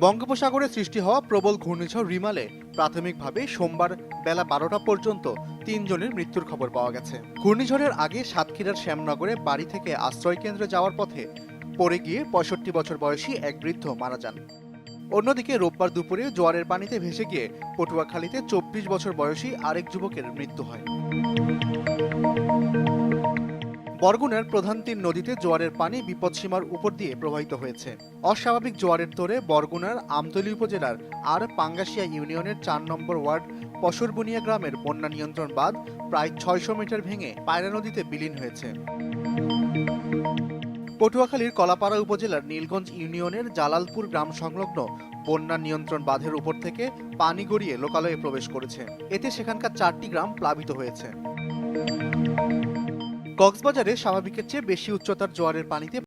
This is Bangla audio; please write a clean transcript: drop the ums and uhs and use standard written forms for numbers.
বঙ্গোপসাগরে সৃষ্টি হওয়া প্রবল ঘূর্ণিঝড় রিমালে প্রাথমিকভাবে সোমবার বেলা 12টা পর্যন্ত 3 জনের মৃত্যুর খবর পাওয়া গেছে। ঘূর্ণিঝড়ের আগে সাতক্ষীরার শ্যামনগরে বাড়ি থেকে আশ্রয় কেন্দ্রে যাওয়ার পথে পড়ে গিয়ে 65 বছর বয়সী এক বৃদ্ধ মারা যান। অন্যদিকে রোববার দুপুরে জোয়ারের পানিতে ভেসে গিয়ে পটুয়াখালীতে 24 বছর বয়সী আরেক যুবকের মৃত্যু হয়। বরগুনার প্রধান 3 নদীতে জোয়ারের পানি বিপদসীমার উপর দিয়ে প্রবাহিত হয়েছে। অস্বাভাবিক জোয়ারের তোড়ে বরগুনার আমতলী উপজেলার আর পাঙ্গাশিয়া ইউনিয়নের 4 নম্বর ওয়ার্ড পশরবুনিয়া গ্রামের বন্যা নিয়ন্ত্রণ বাঁধ প্রায় 600 মিটার ভেঙে পায়রা নদীতে বিলীন হয়েছে। পটুয়াখালীর কলাপাড়া উপজেলার নীলগঞ্জ ইউনিয়নের জালালপুর গ্রাম সংলগ্ন বন্যা নিয়ন্ত্রণ বাঁধের উপর থেকে পানি গড়িয়ে লোকালয়ে প্রবেশ করেছে। এতে সেখানকার 4টি গ্রাম প্লাবিত হয়েছে। কক্সবাজারে স্বাভাবিকের চেয়ে বেশি উচ্চতার জোয়ারের পানিতে